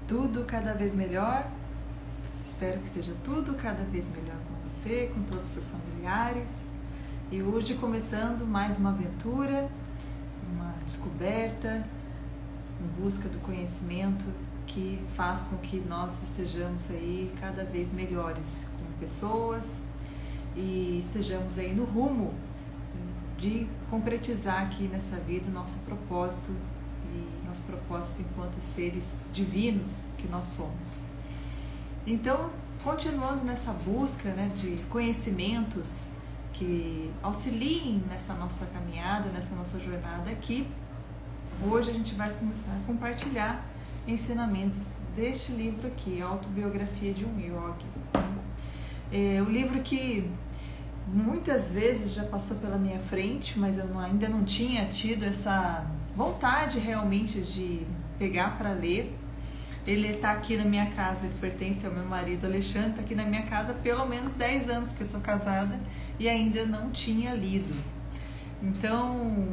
tudo cada vez melhor. Espero que esteja tudo cada vez melhor com você, com todos os seus familiares. E hoje começando mais uma aventura, uma descoberta em busca do conhecimento que faz com que nós estejamos aí cada vez melhores como pessoas e estejamos aí no rumo de concretizar aqui nessa vida o nosso propósito enquanto seres divinos que nós somos. Então, continuando nessa busca, né, de conhecimentos que auxiliem nessa nossa caminhada, nessa nossa jornada aqui, hoje a gente vai começar a compartilhar ensinamentos deste livro aqui, Autobiografia de um Yogi. O livro que muitas vezes já passou pela minha frente, mas eu ainda não tinha tido essa vontade realmente de pegar para ler. Ele está aqui na minha casa, ele pertence ao meu marido Alexandre, está aqui na minha casa há pelo menos 10 anos que eu sou casada e ainda não tinha lido. Então,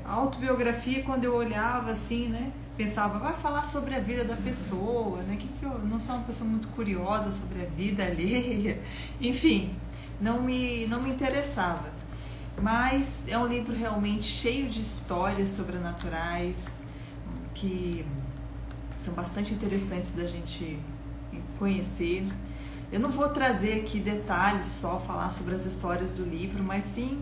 a autobiografia, quando eu olhava assim, né, pensava, vai falar sobre a vida da pessoa, né? Que eu não sou uma pessoa muito curiosa sobre a vida alheia, enfim, não me interessava. Mas é um livro realmente cheio de histórias sobrenaturais que são bastante interessantes da gente conhecer. Eu não vou trazer aqui detalhes, só falar sobre as histórias do livro, mas sim,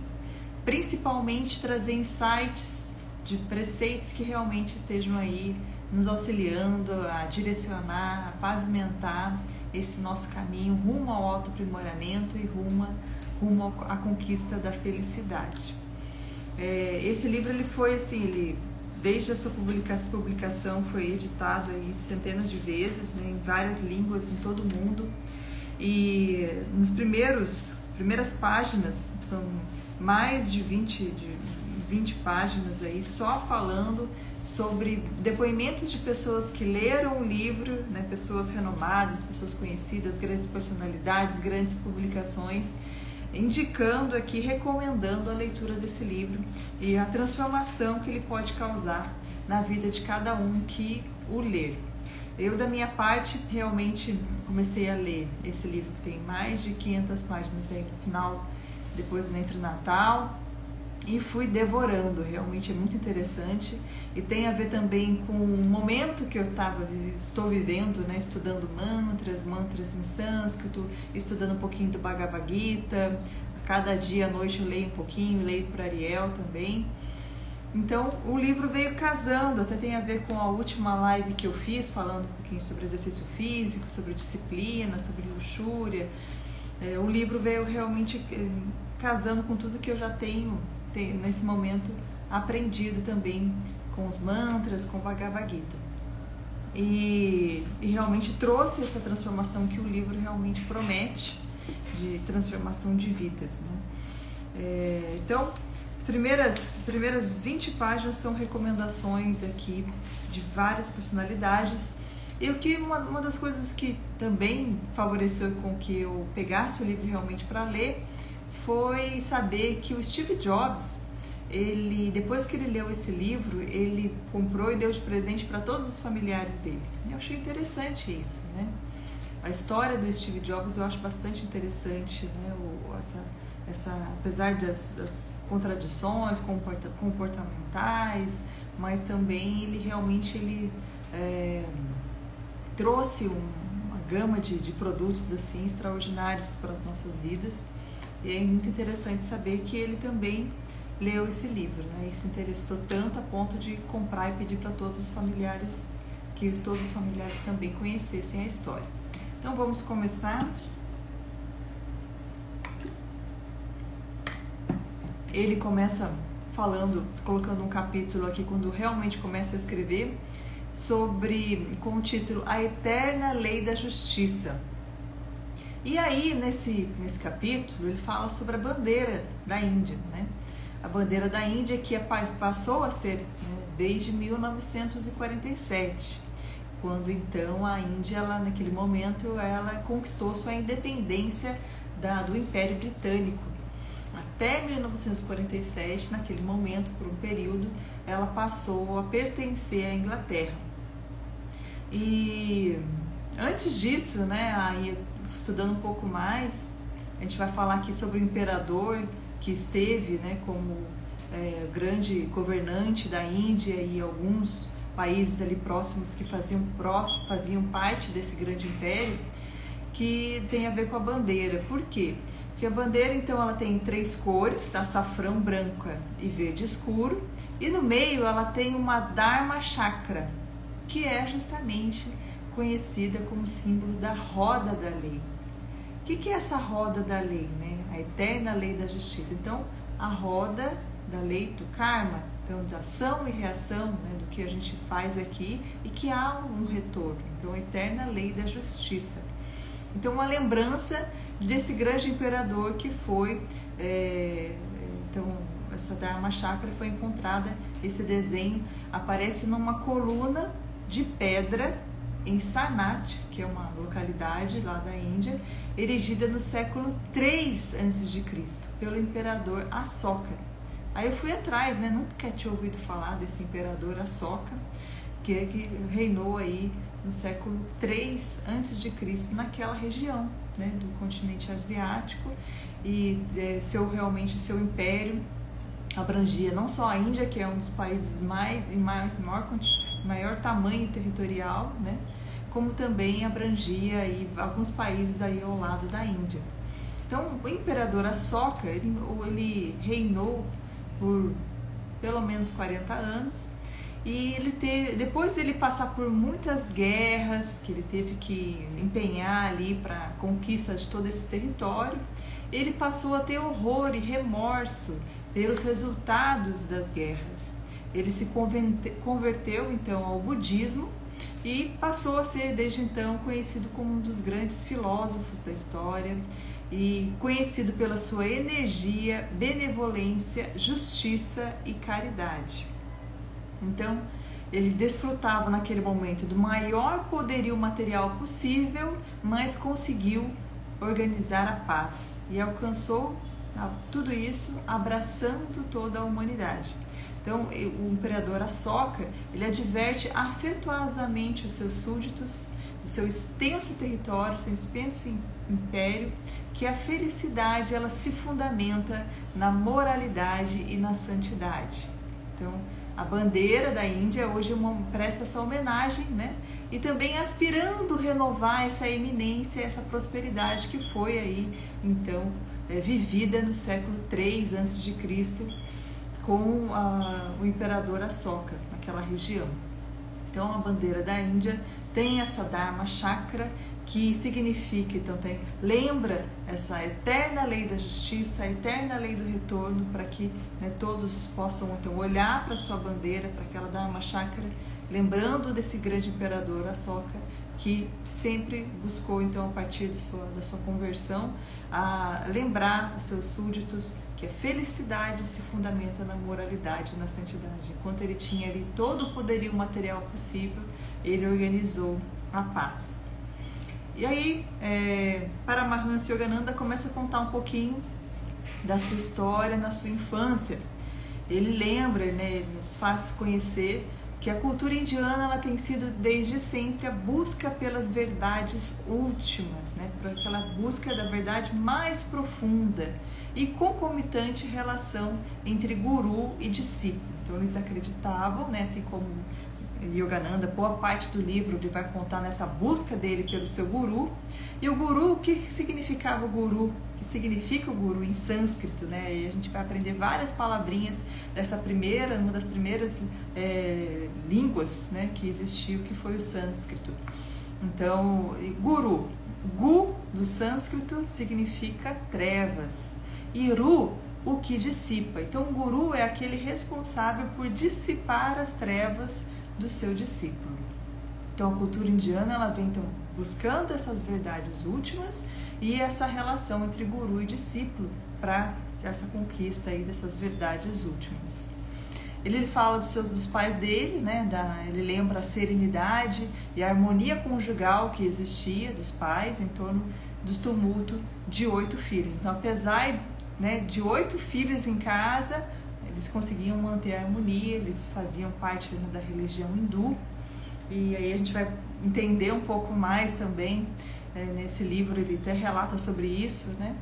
principalmente trazer insights de preceitos que realmente estejam aí nos auxiliando a direcionar, a pavimentar esse nosso caminho rumo ao autoaprimoramento e rumo à conquista da felicidade. Esse livro ele foi assim, desde a sua publicação foi editado aí centenas de vezes, né, em várias línguas em todo o mundo, e nos primeiras páginas são mais de 20 páginas aí só falando sobre depoimentos de pessoas que leram o livro, né, pessoas renomadas, pessoas conhecidas, grandes personalidades, grandes publicações, indicando aqui, recomendando a leitura desse livro e a transformação que ele pode causar na vida de cada um que o ler. Eu, da minha parte, realmente comecei a ler esse livro que tem mais de 500 páginas aí no final, depois do Entre Natal, e fui devorando. Realmente é muito interessante e tem a ver também com o momento que eu estou vivendo, né, estudando mantras em sânscrito, estudando um pouquinho do Bhagavad Gita. A cada dia à noite eu leio um pouquinho, leio por Ariel também. Então o livro veio casando, até tem a ver com a última live que eu fiz, falando um pouquinho sobre exercício físico, sobre disciplina, sobre luxúria. O livro veio realmente casando com tudo que eu já tenho nesse momento aprendido também com os mantras, com o Bhagavad Gita. E realmente trouxe essa transformação que o livro realmente promete, de transformação de vidas, né? Então, as primeiras 20 páginas são recomendações aqui de várias personalidades. E uma das coisas que também favoreceu com que eu pegasse o livro realmente para ler foi saber que o Steve Jobs, depois que ele leu esse livro, ele comprou e deu de presente para todos os familiares dele. Eu achei interessante isso, né? A história do Steve Jobs eu acho bastante interessante, né? Apesar das contradições comportamentais, mas também ele realmente trouxe uma gama de produtos assim extraordinários para as nossas vidas. E é muito interessante saber que ele também leu esse livro, né? E se interessou tanto a ponto de comprar e pedir para todos os familiares, que todos os familiares também conhecessem a história. Então vamos começar. Ele começa colocando um capítulo aqui, quando realmente começa a escrever, com o título A Eterna Lei da Justiça. E aí, nesse capítulo, ele fala sobre a bandeira da Índia, né? A bandeira da Índia que passou a ser, né, desde 1947, quando então a Índia, naquele momento, ela conquistou sua independência do Império Britânico. Até 1947, naquele momento, por um período, ela passou a pertencer à Inglaterra. E antes disso, né, aí estudando um pouco mais, a gente vai falar aqui sobre o imperador que esteve, né, como grande governante da Índia e alguns países ali próximos que faziam parte desse grande império, que tem a ver com a bandeira. Por quê? Porque a bandeira, então, ela tem 3 cores, açafrão, branca e verde escuro, e no meio ela tem uma Dharma Chakra, que é justamente conhecida como símbolo da roda da lei. O que é essa roda da lei, né? A eterna lei da justiça. Então, a roda da lei do karma, então de ação e reação, né, do que a gente faz aqui, e que há um retorno. Então, a eterna lei da justiça. Então, uma lembrança desse grande imperador que foi, então, essa Dharma Chakra foi encontrada, esse desenho aparece numa coluna de pedra em Sarnath, que é uma localidade lá da Índia, erigida no século 3 a.C., pelo imperador Asoka. Aí eu fui atrás, né? Nunca tinha ouvido falar desse imperador Asoka, que reinou aí no século 3 a.C., naquela região, né, do continente asiático, e realmente seu império abrangia não só a Índia, que é um dos países maior tamanho territorial, né, como também abrangia aí alguns países aí ao lado da Índia. Então, o imperador Asoka, ele reinou por pelo menos 40 anos, e depois dele passar por muitas guerras que ele teve que empenhar ali para a conquista de todo esse território, ele passou a ter horror e remorso pelos resultados das guerras. Ele se converteu então ao budismo e passou a ser desde então conhecido como um dos grandes filósofos da história e conhecido pela sua energia, benevolência, justiça e caridade. Então, ele desfrutava naquele momento do maior poderio material possível, mas conseguiu organizar a paz e alcançou tudo isso abraçando toda a humanidade. Então, o imperador Asoka, ele adverte afetuosamente os seus súditos do seu extenso território, seu extenso império, que a felicidade ela se fundamenta na moralidade e na santidade. Então, a bandeira da Índia hoje presta essa homenagem, né? E também aspirando renovar essa eminência, essa prosperidade que foi aí, então, vivida no século 3 a.C., com o imperador Asoka, naquela região. Então, a bandeira da Índia tem essa Dharma Chakra, que significa, então, lembra essa eterna lei da justiça, a eterna lei do retorno, para que, né, todos possam então olhar para a sua bandeira, para aquela Dharma Chakra, lembrando desse grande imperador Asoka, que sempre buscou, então, a partir da sua conversão, a lembrar os seus súditos que a felicidade se fundamenta na moralidade, na santidade. Enquanto ele tinha ali todo o poderio material possível, ele organizou a paz. E aí, Paramahansa Yogananda começa a contar um pouquinho da sua história na sua infância. Ele lembra, né, nos faz conhecer que a cultura indiana ela tem sido desde sempre a busca pelas verdades últimas, né, por aquela busca da verdade mais profunda e concomitante relação entre guru e discípulo. Então eles acreditavam, né, assim como Yogananda, boa parte do livro ele vai contar nessa busca dele pelo seu guru. E o guru, o que significava o guru? O que significa o guru em sânscrito, né? E a gente vai aprender várias palavrinhas uma das primeiras línguas, né, que existiu, que foi o sânscrito. Então, guru, gu do sânscrito significa trevas, e ru, o que dissipa. Então, o guru é aquele responsável por dissipar as trevas do seu discípulo. Então, a cultura indiana ela vem então buscando essas verdades últimas e essa relação entre guru e discípulo para essa conquista aí dessas verdades últimas. Ele fala dos pais dele, né? Ele lembra a serenidade e a harmonia conjugal que existia dos pais em torno do tumulto de 8 filhos. Então, apesar, né, de 8 filhos em casa, eles conseguiam manter a harmonia, eles faziam parte, né, da religião hindu. E aí a gente vai entender um pouco mais também, nesse livro ele até relata sobre isso, né?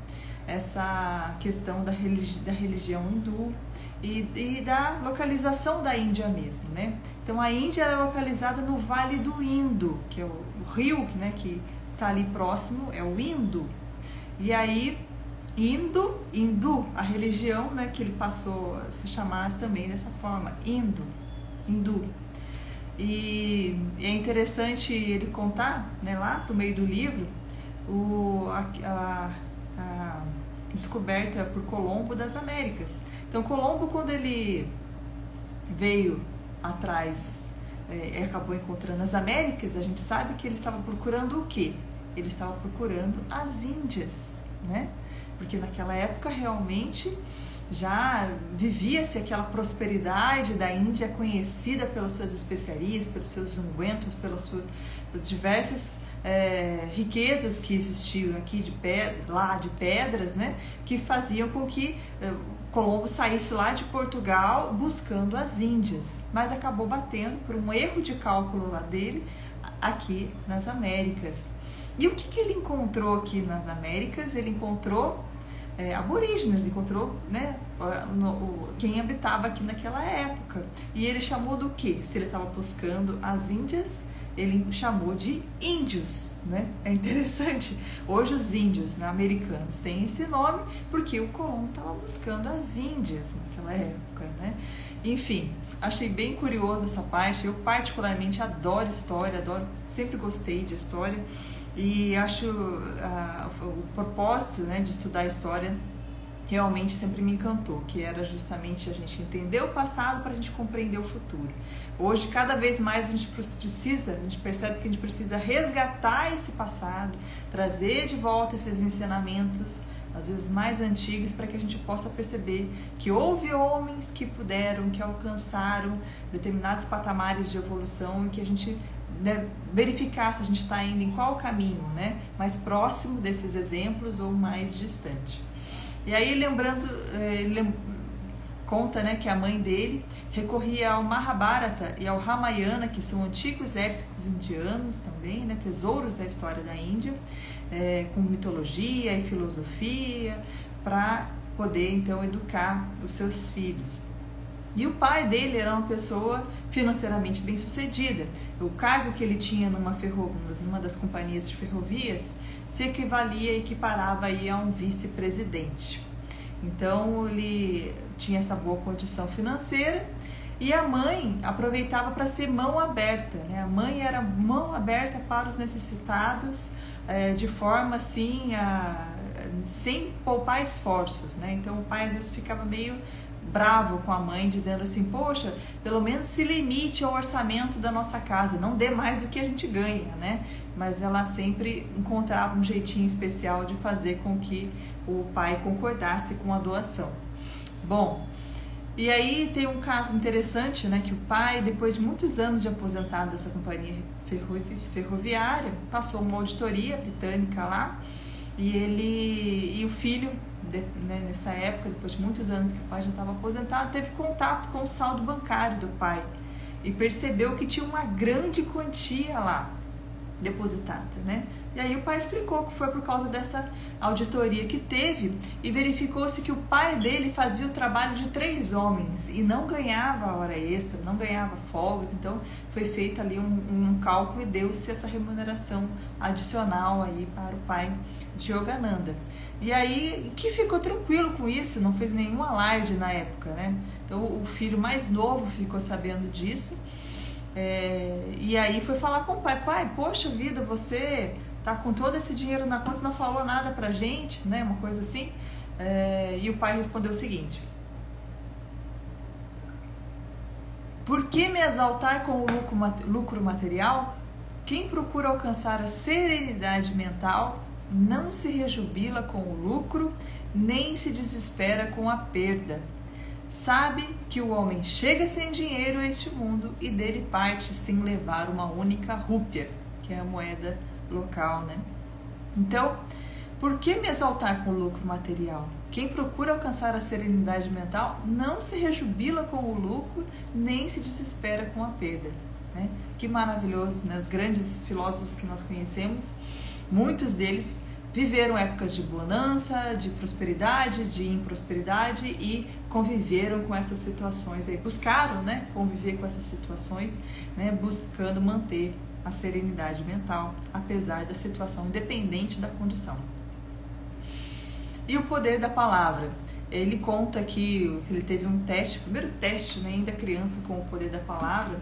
Essa questão da religião hindu e da localização da Índia mesmo, né? Então a Índia era localizada no Vale do Indo, que é o rio, né, que está ali próximo, é o Indo. E aí hindu, a religião, né, que ele passou a se chamar também dessa forma, hindu. E é interessante ele contar, né, lá pro meio do livro, a descoberta por Colombo das Américas. Então Colombo, quando ele veio atrás, acabou encontrando as Américas, a gente sabe que ele estava procurando o quê? Ele estava procurando as Índias, né? Porque naquela época realmente já vivia-se aquela prosperidade da Índia, conhecida pelas suas especiarias, pelos seus ungüentos, pelas diversas riquezas que existiam aqui de pedras, né, que faziam com que Colombo saísse lá de Portugal buscando as Índias, mas acabou batendo por um erro de cálculo lá dele aqui nas Américas. E o que ele encontrou aqui nas Américas? Ele encontrou aborígenes, encontrou, né, quem habitava aqui naquela época. E ele chamou do quê? Se ele estava buscando as Índias, ele chamou de índios, né? É interessante. Hoje os índios, né, americanos têm esse nome porque o Colombo estava buscando as Índias naquela época, né? Enfim, achei bem curioso essa parte. Eu particularmente adoro história, sempre gostei de história e acho o propósito, né, de estudar história realmente sempre me encantou, que era justamente a gente entender o passado para a gente compreender o futuro. Hoje, cada vez mais a gente percebe que a gente precisa resgatar esse passado, trazer de volta esses ensinamentos, às vezes mais antigos, para que a gente possa perceber que houve homens que puderam, que alcançaram determinados patamares de evolução e que a gente deve verificar se a gente está indo em qual caminho, né? Mais próximo desses exemplos ou mais distante. E aí, lembrando, ele conta, né, que a mãe dele recorria ao Mahabharata e ao Ramayana, que são antigos épicos indianos também, né, tesouros da história da Índia, com mitologia e filosofia, para poder, então, educar os seus filhos. E o pai dele era uma pessoa financeiramente bem sucedida. O cargo que ele tinha numa das companhias de ferrovias se equiparava aí a um vice-presidente. Então ele tinha essa boa condição financeira e a mãe aproveitava para ser mão aberta, né? A mãe era mão aberta para os necessitados, de forma assim, sem poupar esforços, né? Então o pai às vezes ficava meio bravo com a mãe, dizendo assim, poxa, pelo menos se limite ao orçamento da nossa casa, não dê mais do que a gente ganha, né? Mas ela sempre encontrava um jeitinho especial de fazer com que o pai concordasse com a doação. Bom, e aí tem um caso interessante, né, que o pai, depois de muitos anos de aposentado dessa companhia ferroviária, passou uma auditoria britânica lá, e o filho, né, nessa época, depois de muitos anos que o pai já estava aposentado, teve contato com o saldo bancário do pai e percebeu que tinha uma grande quantia lá depositada, né? E aí o pai explicou que foi por causa dessa auditoria que teve e verificou-se que o pai dele fazia o trabalho de 3 homens e não ganhava hora extra, não ganhava folgas, então foi feito ali um cálculo e deu-se essa remuneração adicional aí para o pai de Yogananda. E aí, que ficou tranquilo com isso, não fez nenhum alarde na época, né? Então o filho mais novo ficou sabendo disso. E aí foi falar com o pai, poxa vida, você tá com todo esse dinheiro na conta, não falou nada pra gente, né, uma coisa assim. E o pai respondeu o seguinte: por que me exaltar com o lucro material? Quem procura alcançar a serenidade mental não se rejubila com o lucro, nem se desespera com a perda. Sabe que o homem chega sem dinheiro a este mundo e dele parte sem levar uma única rúpia, que é a moeda local, né? Então, por que me exaltar com o lucro material? Quem procura alcançar a serenidade mental não se rejubila com o lucro, nem se desespera com a perda. né? Que maravilhoso, né? Os grandes filósofos que nós conhecemos, muitos deles viveram épocas de bonança, de prosperidade, de improsperidade e conviveram com essas situações aí, buscaram, né, conviver com essas situações, né, buscando manter a serenidade mental, apesar da situação, independente da condição. E o poder da palavra. Ele conta que ele teve um teste, o primeiro teste, né, ainda criança, com o poder da palavra,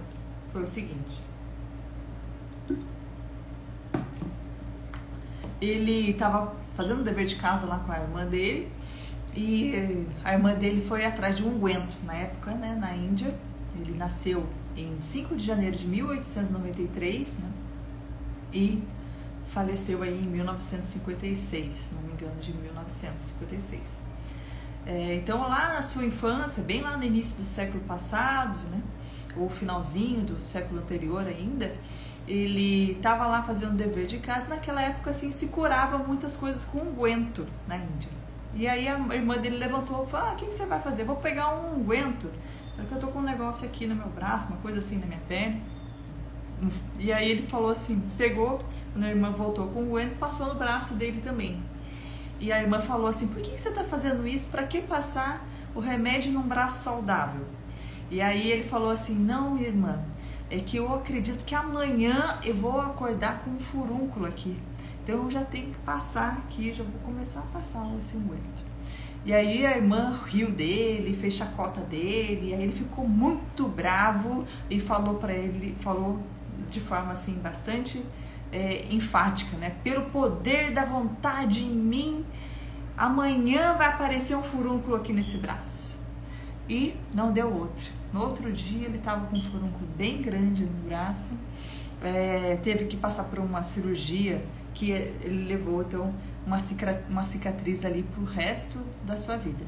foi o seguinte. Ele estava fazendo o dever de casa lá com a irmã dele e a irmã dele foi atrás de um unguento na época, né, na Índia. Ele nasceu em 5 de janeiro de 1893, né, e faleceu aí em 1956, se não me engano, de 1956. Então lá na sua infância, bem lá no início do século passado, né, ou finalzinho do século anterior ainda, ele estava lá fazendo o dever de casa. Naquela época, assim, se curava muitas coisas com unguento na Índia. E aí a irmã dele levantou e falou: o que você vai fazer? Vou pegar um unguento, porque eu tô com um negócio aqui no meu braço, uma coisa assim na minha perna. E aí ele falou assim, pegou, quando a irmã voltou com o unguento, passou no braço dele também. E a irmã falou assim: por que você tá fazendo isso? Pra que passar o remédio num braço saudável? E aí ele falou assim: não, minha irmã, é que eu acredito que amanhã eu vou acordar com um furúnculo aqui. Então eu já tenho que passar aqui, já vou começar a passar esse unguento. E aí a irmã riu dele, fez chacota dele, e aí ele ficou muito bravo e falou para ele, falou de forma assim bastante enfática, né? Pelo poder da vontade em mim, amanhã vai aparecer um furúnculo aqui nesse braço. E não deu outro. No outro dia ele estava com um furúnculo bem grande no braço, teve que passar por uma cirurgia que ele levou então uma cicatriz ali para o resto da sua vida.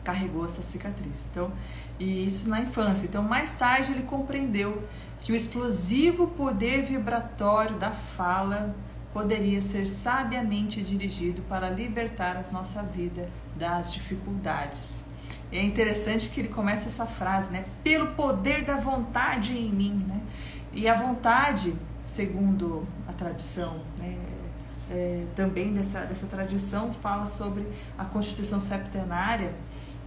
Carregou essa cicatriz. Então, e isso na infância. Então mais tarde ele compreendeu que o explosivo poder vibratório da fala poderia ser sabiamente dirigido para libertar a nossa vida das dificuldades. E é interessante que ele começa essa frase, né? Pelo poder da vontade em mim, né? E a vontade, segundo a tradição, né? Também dessa tradição, fala sobre a constituição septenária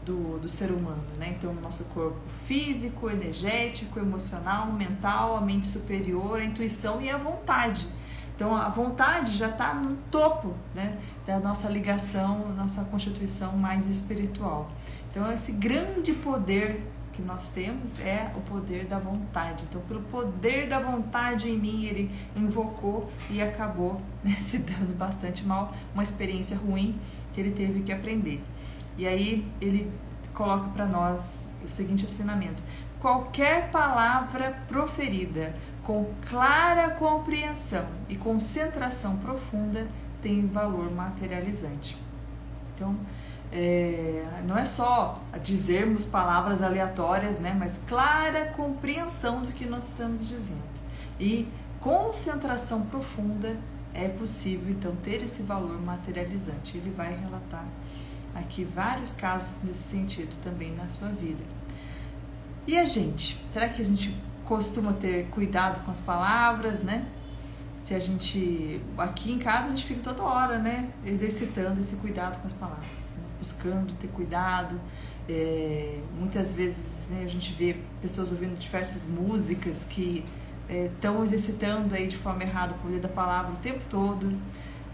do ser humano, né? Então, o nosso corpo físico, energético, emocional, mental, a mente superior, a intuição e a vontade. Então, a vontade já está no topo, né, da nossa ligação, nossa constituição mais espiritual. Então, esse grande poder que nós temos é o poder da vontade. Então, pelo poder da vontade em mim, ele invocou e acabou, né, se dando bastante mal, uma experiência ruim que ele teve que aprender. E aí, ele coloca para nós o seguinte ensinamento: qualquer palavra proferida com clara compreensão e concentração profunda tem valor materializante. Então, não é só dizermos palavras aleatórias, né, mas clara compreensão do que nós estamos dizendo. E concentração profunda é possível, então, ter esse valor materializante. Ele vai relatar aqui vários casos nesse sentido também na sua vida. E a gente? Será que a gente costuma ter cuidado com as palavras, né? Se a gente, aqui em casa, a gente fica toda hora, né, exercitando esse cuidado com as palavras, né? Buscando ter cuidado. Muitas vezes, né, a gente vê pessoas ouvindo diversas músicas que estão exercitando aí de forma errada o poder da palavra o tempo todo.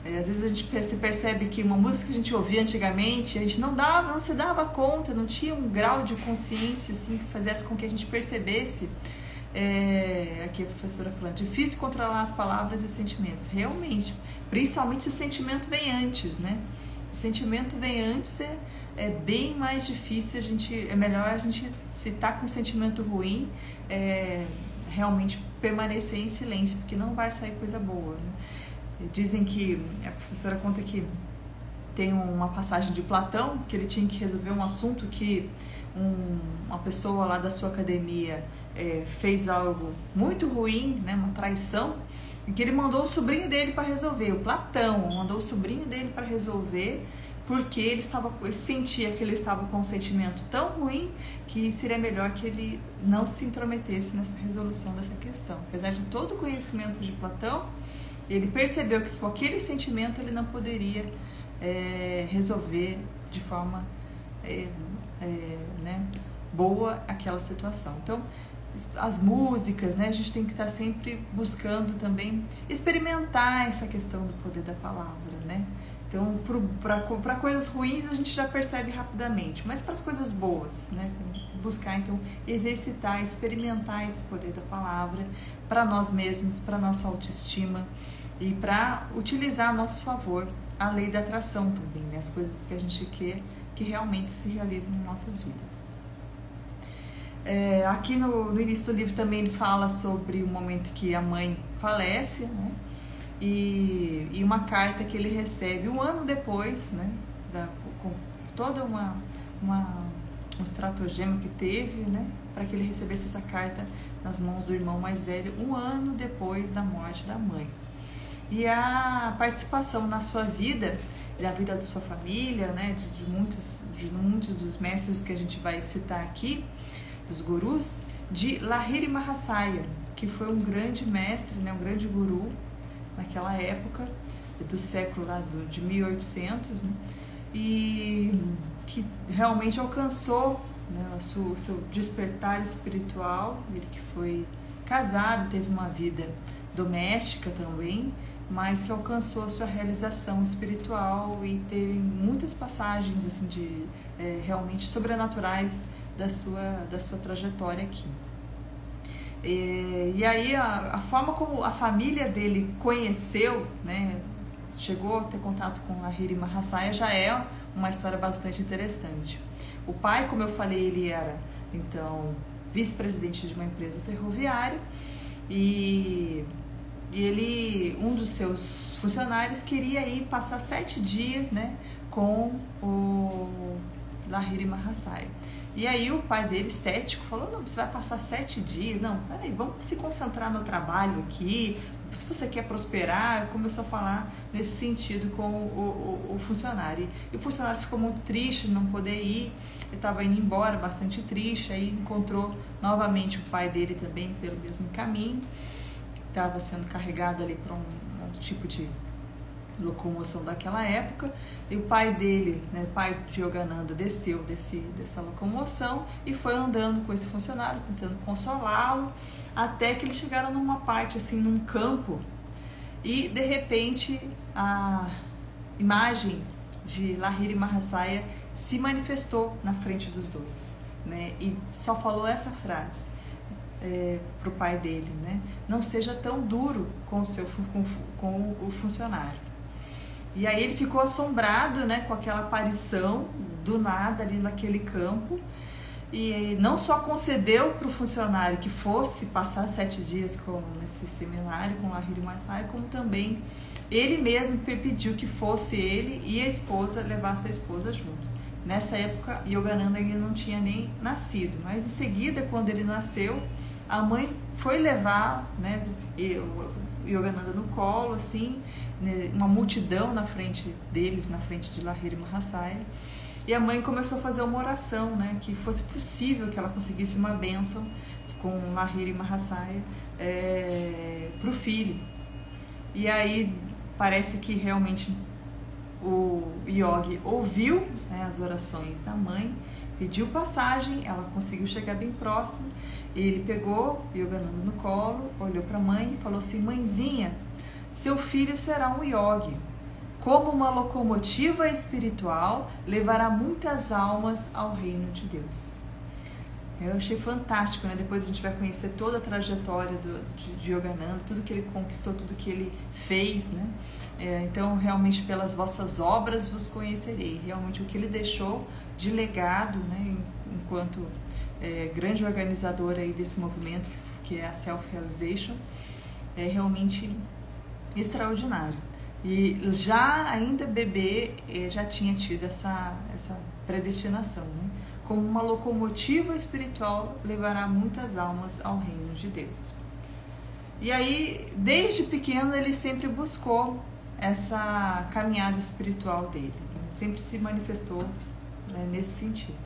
Às vezes a gente percebe que uma música que a gente ouvia antigamente, a gente não se dava conta, não tinha um grau de consciência assim, que fizesse com que a gente percebesse. Aqui a professora falando, difícil controlar as palavras e os sentimentos. Realmente, principalmente se o sentimento vem antes, né? Se o sentimento vem antes, é bem mais difícil, é melhor a gente, se tá com um sentimento ruim, realmente permanecer em silêncio, porque não vai sair coisa boa, né? Dizem que, a professora conta que tem uma passagem de Platão, que ele tinha que resolver um assunto que uma pessoa lá da sua academia fez algo muito ruim, né, uma traição, e que ele mandou o sobrinho dele para resolver. O Platão mandou o sobrinho dele para resolver, porque ele sentia que ele estava com um sentimento tão ruim que seria melhor que ele não se intrometesse nessa resolução dessa questão. Apesar de todo o conhecimento de Platão, ele percebeu que com aquele sentimento ele não poderia resolver de forma né, boa aquela situação. Então, as músicas, né, a gente tem que estar sempre buscando também experimentar essa questão do poder da palavra, né? Então, para coisas ruins a gente já percebe rapidamente, mas para as coisas boas, né, buscar então exercitar, experimentar esse poder da palavra para nós mesmos, para nossa autoestima e para utilizar a nosso favor a lei da atração também, né, as coisas que a gente quer que realmente se realizem em nossas vidas. Aqui no início do livro também ele fala sobre o momento que a mãe falece, né? E uma carta que ele recebe um ano depois, né? Com toda um estratagema que teve, né? Para que ele recebesse essa carta nas mãos do irmão mais velho um ano depois da morte da mãe. E a participação na sua vida, da vida da sua família, né? De muitos dos mestres que a gente vai citar aqui, dos gurus, de Lahiri Mahasaya, que foi um grande mestre, né, um grande guru naquela época, do século lá de 1800, né, e que realmente alcançou, né, o seu despertar espiritual. Ele que foi casado, teve uma vida doméstica também, mas que alcançou a sua realização espiritual e teve muitas passagens assim, realmente sobrenaturais da sua trajetória aqui. E aí a forma como a família dele conheceu, né, chegou a ter contato com Lahiri Mahasaya já é uma história bastante interessante. O pai, como eu falei, ele era então vice-presidente de uma empresa ferroviária e ele, um dos seus funcionários queria ir passar 7 dias, né, com o Lahiri Mahasaya. E aí o pai dele, cético, falou, não, você vai passar 7 dias, não, peraí, vamos se concentrar no trabalho aqui, se você quer prosperar. Começou a falar nesse sentido com o funcionário. E o funcionário ficou muito triste de não poder ir, ele estava indo embora, bastante triste, aí encontrou novamente o pai dele também pelo mesmo caminho, estava sendo carregado ali para um tipo de locomoção daquela época, e o pai dele, né, pai de Yogananda, desceu dessa locomoção e foi andando com esse funcionário, tentando consolá-lo, até que eles chegaram numa parte, assim, num campo, e de repente a imagem de Lahiri Mahasaya se manifestou na frente dos dois, né, e só falou essa frase para o pai dele, né, não seja tão duro com o funcionário. E aí ele ficou assombrado, né, com aquela aparição do nada ali naquele campo, e não só concedeu para o funcionário que fosse passar 7 dias nesse seminário com Lahiri Mahasaya, como também ele mesmo pediu que fosse ele e a esposa, levasse a esposa junto. Nessa época, Yogananda ainda não tinha nem nascido, mas em seguida, quando ele nasceu, a mãe foi levar, né, Yogananda no colo, assim, uma multidão na frente deles, na frente de Lahiri Mahasaya, e a mãe começou a fazer uma oração, né, que fosse possível que ela conseguisse uma bênção com Lahiri Mahasaya para o filho. E aí parece que realmente o yogi ouviu, né, as orações da mãe, pediu passagem, ela conseguiu chegar bem próximo, ele pegou Yogananda no colo, olhou para a mãe e falou assim, mãezinha, seu filho será um yogi, como uma locomotiva espiritual, levará muitas almas ao reino de Deus. Eu achei fantástico, né? Depois a gente vai conhecer toda a trajetória de Yogananda, tudo que ele conquistou, tudo que ele fez, né? Então, realmente, pelas vossas obras vos conhecerei. Realmente, o que ele deixou de legado, né? Enquanto grande organizador aí desse movimento, que é a Self-Realization, é realmente extraordinário. E já ainda bebê, já tinha tido essa predestinação, né? Como uma locomotiva espiritual, levará muitas almas ao reino de Deus. E aí, desde pequeno, ele sempre buscou essa caminhada espiritual dele, né? sempre se manifestou, né, nesse sentido.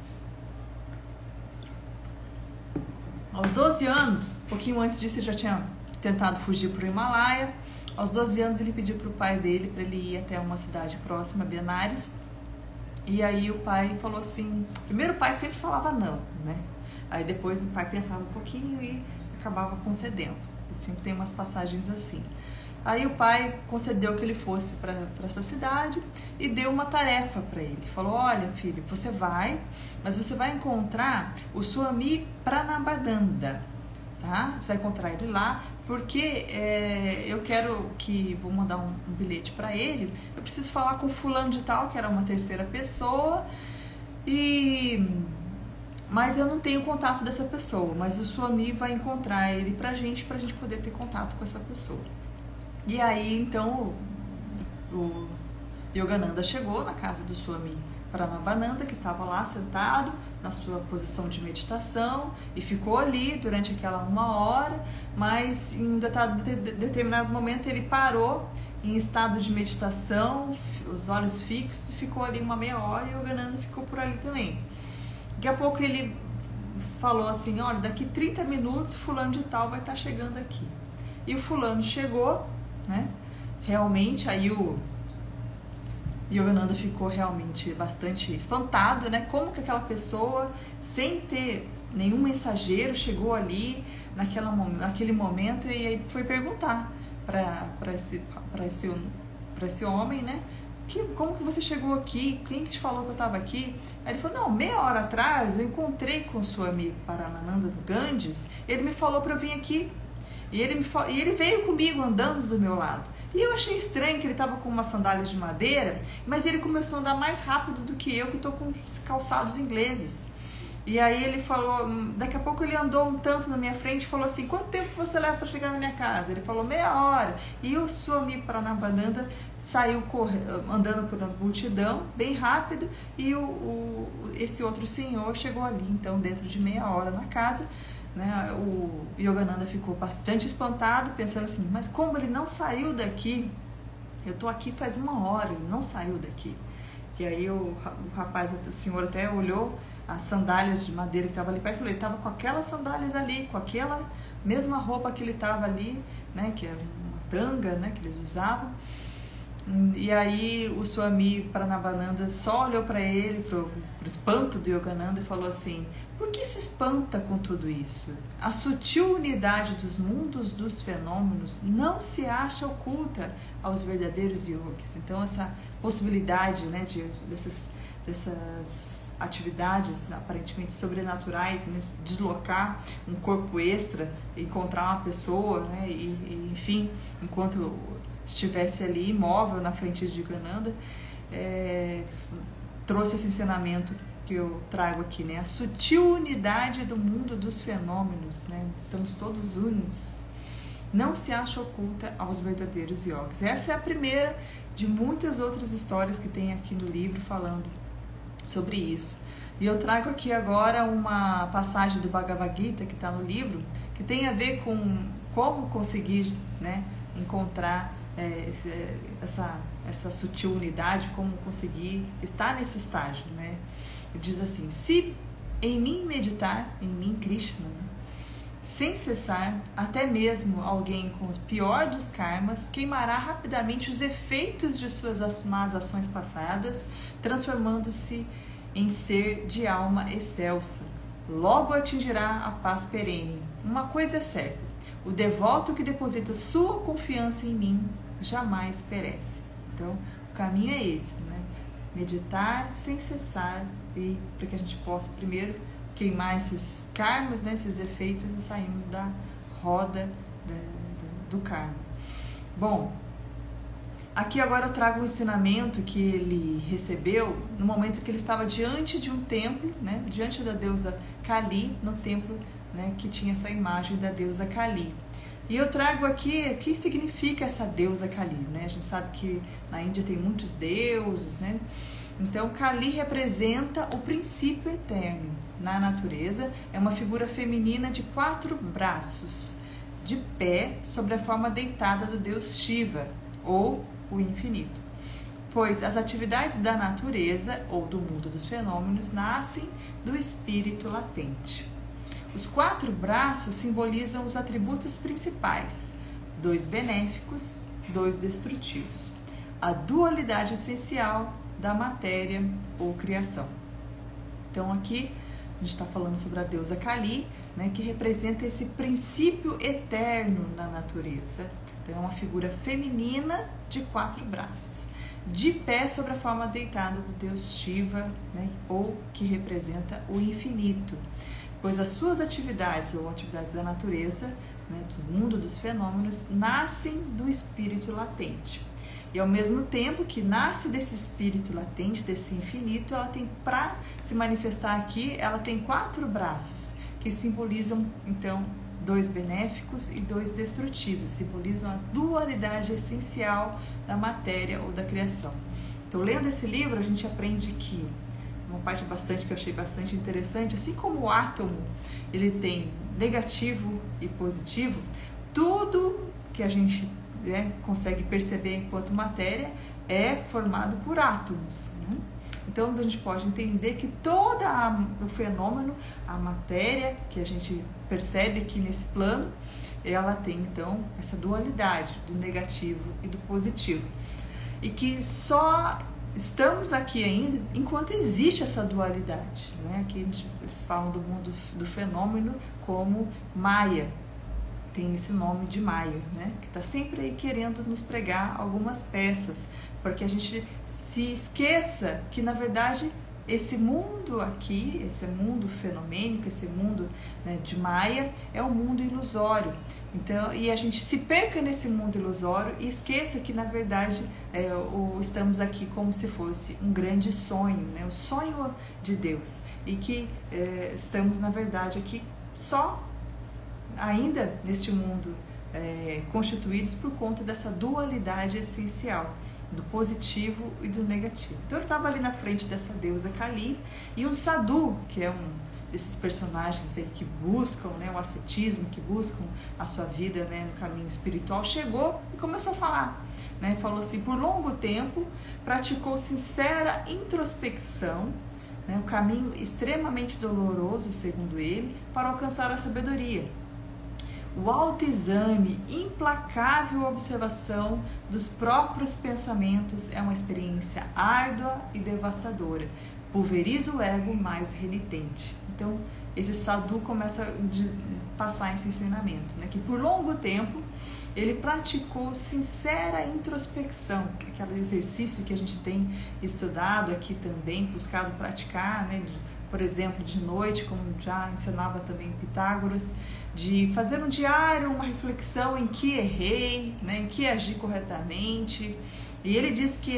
Aos 12 anos, um pouquinho antes disso, ele já tinha tentado fugir para o Himalaia. Aos 12 anos, ele pediu para o pai dele para ele ir até uma cidade próxima, Benares. E aí o pai falou assim... Primeiro o pai sempre falava não, né? Aí depois o pai pensava um pouquinho e acabava concedendo. Sempre tem umas passagens assim. Aí o pai concedeu que ele fosse para essa cidade e deu uma tarefa para ele. Falou, olha filho, você vai, mas você vai encontrar o Swami Pranabadanda, tá? Você vai encontrar ele lá, porque eu quero que... Vou mandar um bilhete para ele. Eu preciso falar com fulano de tal, que era uma terceira pessoa, mas eu não tenho contato dessa pessoa, mas o Swami vai encontrar ele pra gente poder ter contato com essa pessoa. E aí, então, o Yogananda chegou na casa do Swami Pranabananda, que estava lá sentado na sua posição de meditação, e ficou ali durante aquela 1 hora, mas em um determinado momento ele parou em estado de meditação, os olhos fixos, e ficou ali uma meia hora, e o Yogananda ficou por ali também. Daqui a pouco ele falou assim, olha, daqui 30 minutos fulano de tal vai estar chegando aqui. E o fulano chegou, né? Realmente, aí o Yogananda ficou realmente bastante espantado, né? Como que aquela pessoa, sem ter nenhum mensageiro, chegou ali naquele momento, e aí foi perguntar para esse homem, né? Como que você chegou aqui? Quem que te falou que eu estava aqui? Aí ele falou, não, meia hora atrás eu encontrei com o Swami Paramananda no Ganges, ele me falou para eu vir aqui. E ele veio comigo andando do meu lado. E eu achei estranho que ele estava com umas sandálias de madeira, mas ele começou a andar mais rápido do que eu, que estou com os calçados ingleses. E aí ele falou, daqui a pouco ele andou um tanto na minha frente e falou assim, quanto tempo você leva para chegar na minha casa? Ele falou, meia hora. E o Swami Pranabananda saiu andando por uma multidão, bem rápido, e esse outro senhor chegou ali, então, dentro de meia hora na casa, né? O Yogananda ficou bastante espantado, pensando assim, mas como ele não saiu daqui? Eu estou aqui faz 1 hora, ele não saiu daqui. E aí o senhor até olhou as sandálias de madeira que estavam ali perto, ele estava com aquelas sandálias ali, com aquela mesma roupa que ele estava ali, né, que é uma tanga, né, que eles usavam. E aí o Swami Pranabananda só olhou para ele, pro espanto do Yogananda, e falou assim, por que se espanta com tudo isso? A sutil unidade dos mundos dos fenômenos não se acha oculta aos verdadeiros yogis. Então essa possibilidade, né, dessas atividades aparentemente sobrenaturais, né, deslocar um corpo extra, encontrar uma pessoa, né, e enfim, enquanto estivesse ali imóvel na frente de Yogananda, trouxe esse ensinamento que eu trago aqui, né? A sutil unidade do mundo dos fenômenos, né? Estamos todos unos. Não se acha oculta aos verdadeiros yogis. Essa é a primeira de muitas outras histórias que tem aqui no livro falando sobre isso. E eu trago aqui agora uma passagem do Bhagavad Gita que está no livro, que tem a ver com como conseguir, né, encontrar essa sutil unidade, como conseguir estar nesse estágio, né? Diz assim, se em mim meditar, em mim Krishna, né, sem cessar, até mesmo alguém com o pior dos karmas queimará rapidamente os efeitos de suas más ações passadas, transformando-se em ser de alma excelsa. Logo atingirá a paz perene. Uma coisa é certa, o devoto que deposita sua confiança em mim jamais perece. Então, o caminho é esse, né? Meditar sem cessar, e para que a gente possa primeiro queimar esses karmas, né, esses efeitos, e sairmos da roda do karma. Bom, aqui agora eu trago um ensinamento que ele recebeu no momento que ele estava diante de um templo, né, diante da deusa Kali, no templo, né, que tinha essa imagem da deusa Kali. E eu trago aqui o que significa essa deusa Kali, né? A gente sabe que na Índia tem muitos deuses, né? Então, Kali representa o princípio eterno na natureza. É uma figura feminina de 4 braços, de pé, sobre a forma deitada do deus Shiva, ou o infinito. pois as atividades da natureza ou do mundo dos fenômenos nascem do espírito latente. Os 4 braços simbolizam os atributos principais, 2 benéficos, 2 destrutivos, a dualidade essencial da matéria ou criação. Então aqui a gente está falando sobre a deusa Kali, né, que representa esse princípio eterno na natureza. Então é uma figura feminina de 4 braços, de pé sobre a forma deitada do deus Shiva, né, ou que representa o infinito, pois as suas atividades ou atividades da natureza, né, do mundo dos fenômenos, nascem do espírito latente. E ao mesmo tempo que nasce desse espírito latente, desse infinito, ela tem, para se manifestar aqui, ela tem 4 braços, que simbolizam, então, 2 benéficos e 2 destrutivos, simbolizam a dualidade essencial da matéria ou da criação. Então, lendo esse livro, a gente aprende que, uma parte que eu achei bastante interessante, assim como o átomo, ele tem negativo e positivo, tudo que a gente consegue perceber enquanto matéria é formado por átomos, né? Então a gente pode entender que todo o fenômeno, a matéria que a gente percebe aqui nesse plano, ela tem então essa dualidade do negativo e do positivo, e que só estamos aqui ainda enquanto existe essa dualidade, né? Aqui eles falam do mundo do fenômeno como Maya, tem esse nome de Maya, né? Que está sempre aí querendo nos pregar algumas peças, para que a gente se esqueça que, na verdade, esse mundo aqui, esse mundo fenomênico, esse mundo, né, de Maya, é um mundo ilusório. Então, e a gente se perca nesse mundo ilusório e esqueça que, na verdade, estamos aqui como se fosse um grande sonho, né? O sonho de Deus. E que estamos, na verdade, aqui só ainda neste mundo constituídos por conta dessa dualidade essencial do positivo e do negativo. Então ele estava ali na frente dessa deusa Kali, e um sadhu, que é um desses personagens aí que buscam, né, o ascetismo, que buscam a sua vida, né, no caminho espiritual, chegou e começou a falar, né, falou assim: por longo tempo praticou sincera introspecção, né, um caminho extremamente doloroso, segundo ele, para alcançar a sabedoria. O autoexame, implacável observação dos próprios pensamentos é uma experiência árdua e devastadora. Pulveriza o ego mais renitente. Então, esse sadhu começa a passar esse ensinamento, né? Que por longo tempo ele praticou sincera introspecção, que é aquele exercício que a gente tem estudado aqui também, buscado praticar, né? Por exemplo, de noite, como já ensinava também Pitágoras, de fazer um diário, uma reflexão em que errei, né, em que agi corretamente. E ele diz que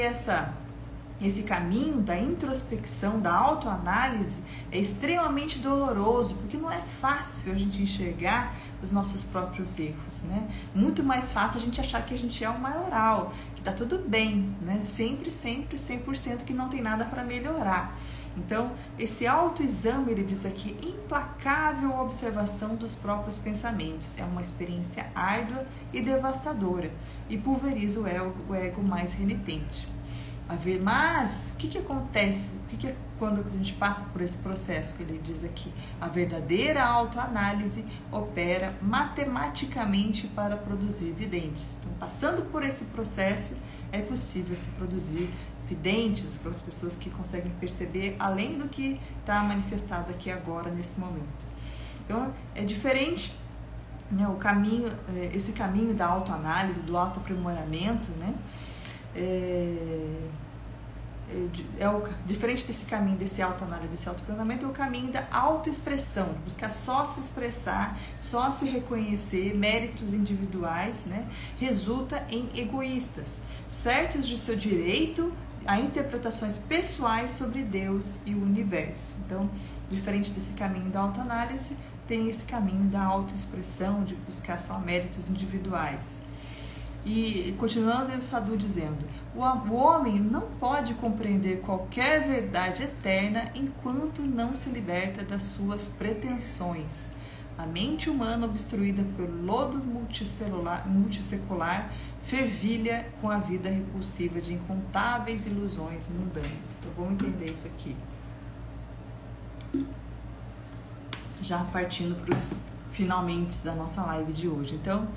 esse caminho da introspecção, da autoanálise, é extremamente doloroso, porque não é fácil a gente enxergar os nossos próprios erros, né? Muito mais fácil a gente achar que a gente é um maioral, que tá tudo bem, né? Sempre, 100%, que não tem nada para melhorar. Então, esse autoexame, ele diz aqui, implacável observação dos próprios pensamentos. É uma experiência árdua e devastadora, e pulveriza o ego mais renitente. Mas o que acontece? Quando a gente passa por esse processo que ele diz aqui? A verdadeira autoanálise opera matematicamente para produzir videntes. Então, passando por esse processo, é possível se produzir videntes, aquelas pessoas que conseguem perceber além do que está manifestado aqui agora, nesse momento. Então, é diferente, né, esse caminho da autoanálise, do autoaprimoramento, né? Diferente desse caminho, desse autoanálise, desse autoaprimoramento, é o caminho da autoexpressão, buscar só se expressar, só se reconhecer, méritos individuais, né? Resulta em egoístas, certos de seu direito a interpretações pessoais sobre Deus e o universo. Então, diferente desse caminho da autoanálise, tem esse caminho da autoexpressão, de buscar só méritos individuais. E continuando, o sadhu dizendo: o homem não pode compreender qualquer verdade eterna enquanto não se liberta das suas pretensões. A mente humana obstruída pelo lodo multissecular fervilha com a vida repulsiva de incontáveis ilusões mundanas. Então vamos entender isso aqui. Já partindo para os finalmente da nossa live de hoje. Então,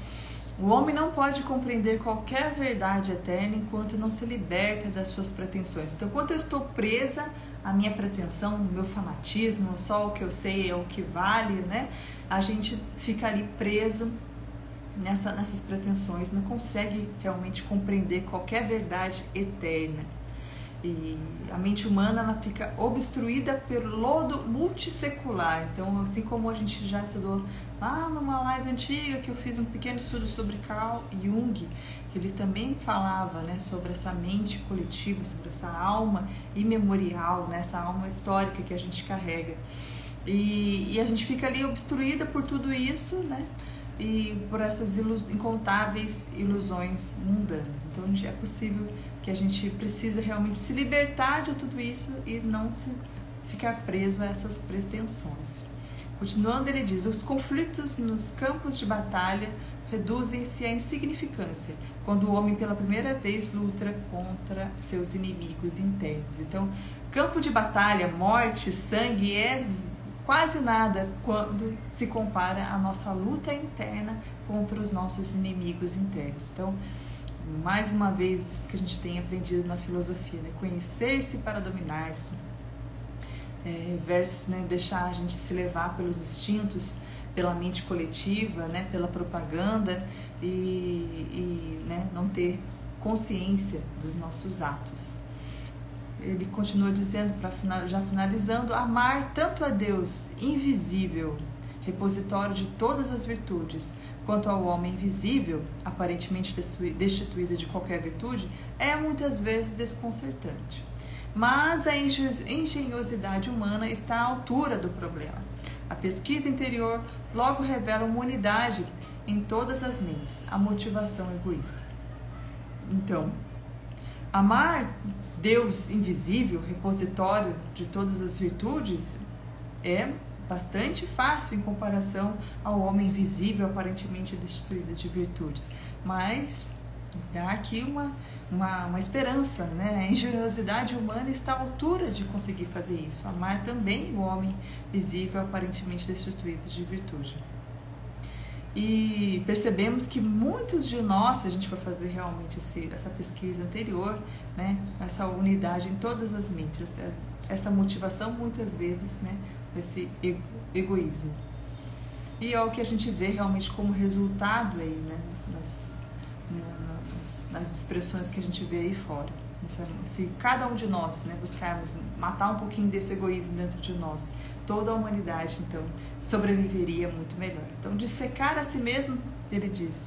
o homem não pode compreender qualquer verdade eterna enquanto não se liberta das suas pretensões. Então, enquanto eu estou presa à minha pretensão, ao meu fanatismo, só o que eu sei é o que vale, né? A gente fica ali preso nessas pretensões, não consegue realmente compreender qualquer verdade eterna. E a mente humana ela fica obstruída pelo lodo multissecular. Então, assim como a gente já estudou lá numa live antiga que eu fiz um pequeno estudo sobre Carl Jung, que ele também falava, né, sobre essa mente coletiva, sobre essa alma imemorial, né, essa alma histórica que a gente carrega. E a gente fica ali obstruída por tudo isso, né? E por essas incontáveis ilusões mundanas. Então é possível que a gente precisa realmente se libertar de tudo isso e não se ficar preso a essas pretensões. Continuando, ele diz: os conflitos nos campos de batalha reduzem-se à insignificância quando o homem pela primeira vez luta contra seus inimigos internos. Então, campo de batalha, morte, sangue é quase nada quando se compara à nossa luta interna contra os nossos inimigos internos. Então, mais uma vez, isso que a gente tem aprendido na filosofia, né? Conhecer-se para dominar-se, versus, né, deixar a gente se levar pelos instintos, pela mente coletiva, né, pela propaganda e né, não ter consciência dos nossos atos. Ele continua dizendo, já finalizando: amar tanto a Deus invisível, repositório de todas as virtudes, quanto ao homem invisível, aparentemente destituído de qualquer virtude, é muitas vezes desconcertante. Mas a engenhosidade humana está à altura do problema. A pesquisa interior logo revela uma unidade em todas as mentes, a motivação egoísta. Então, amar Deus invisível, repositório de todas as virtudes, é bastante fácil em comparação ao homem visível, aparentemente destituído de virtudes. Mas dá aqui uma esperança, né? A engenhosidade humana está à altura de conseguir fazer isso. Amar também o homem visível, aparentemente destituído de virtude. E percebemos que muitos de nós, se a gente for fazer realmente essa pesquisa anterior, né, essa unidade em todas as mentes, essa motivação muitas vezes, né, esse egoísmo. E é o que a gente vê realmente como resultado aí, né, nas expressões que a gente vê aí fora. Se cada um de nós, né, buscarmos matar um pouquinho desse egoísmo dentro de nós, toda a humanidade, então, sobreviveria muito melhor. Então, dissecar a si mesmo, ele diz,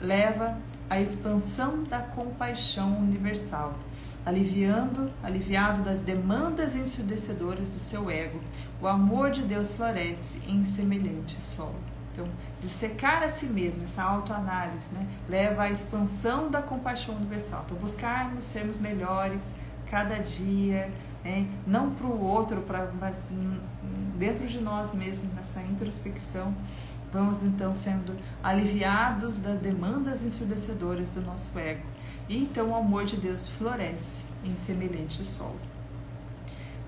leva à expansão da compaixão universal, aliviado das demandas ensurdecedoras do seu ego. O amor de Deus floresce em semelhante solo. Então, dissecar a si mesmo, essa autoanálise, né, leva à expansão da compaixão universal. Então, buscarmos sermos melhores cada dia, não para o outro, mas dentro de nós mesmos, nessa introspecção, vamos então sendo aliviados das demandas ensurdecedoras do nosso ego. E então o amor de Deus floresce em semelhante solo.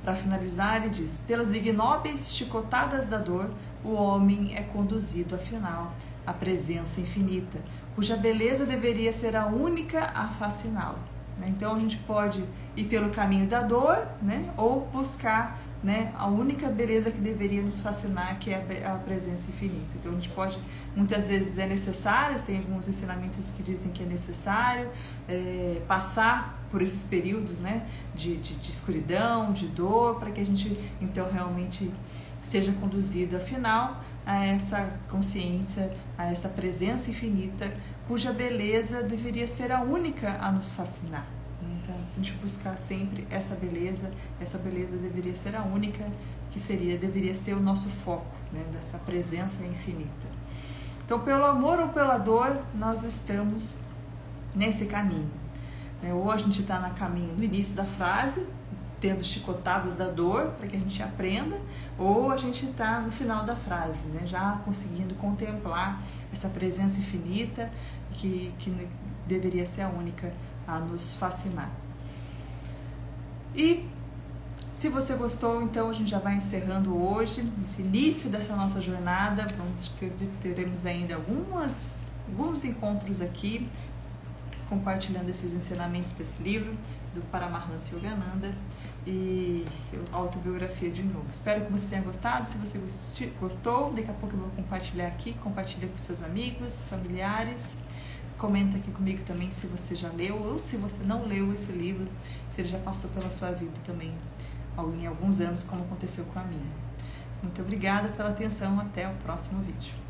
Para finalizar, ele diz: pelas ignóbeis chicotadas da dor, o homem é conduzido, afinal, à presença infinita, cuja beleza deveria ser a única a fasciná-lo. Então, a gente pode ir pelo caminho da dor, né, ou buscar, né, a única beleza que deveria nos fascinar, que é a presença infinita. Então, a gente pode, muitas vezes é necessário, tem alguns ensinamentos que dizem que é necessário passar por esses períodos, né, de escuridão, de dor, para que a gente, então, realmente seja conduzido, afinal, a essa consciência, a essa presença infinita, cuja beleza deveria ser a única a nos fascinar. Então, se a gente buscar sempre essa beleza deveria ser a única que deveria ser o nosso foco, né, dessa presença infinita. Então, pelo amor ou pela dor, nós estamos nesse caminho. Ou a gente está no caminho, no início da frase, tendo chicotadas da dor para que a gente aprenda, ou a gente está no final da frase, né? Já conseguindo contemplar essa presença infinita que deveria ser a única a nos fascinar. E se você gostou, então a gente já vai encerrando hoje, esse início dessa nossa jornada. Teremos ainda alguns encontros aqui, compartilhando esses ensinamentos desse livro, do Paramahansa Yogananda e autobiografia de novo. Espero que você tenha gostado. Se você gostou, daqui a pouco eu vou compartilhar aqui, compartilha com seus amigos, familiares. Comenta aqui comigo também se você já leu ou se você não leu esse livro, se ele já passou pela sua vida também em alguns anos, como aconteceu com a minha. Muito obrigada pela atenção, até o próximo vídeo.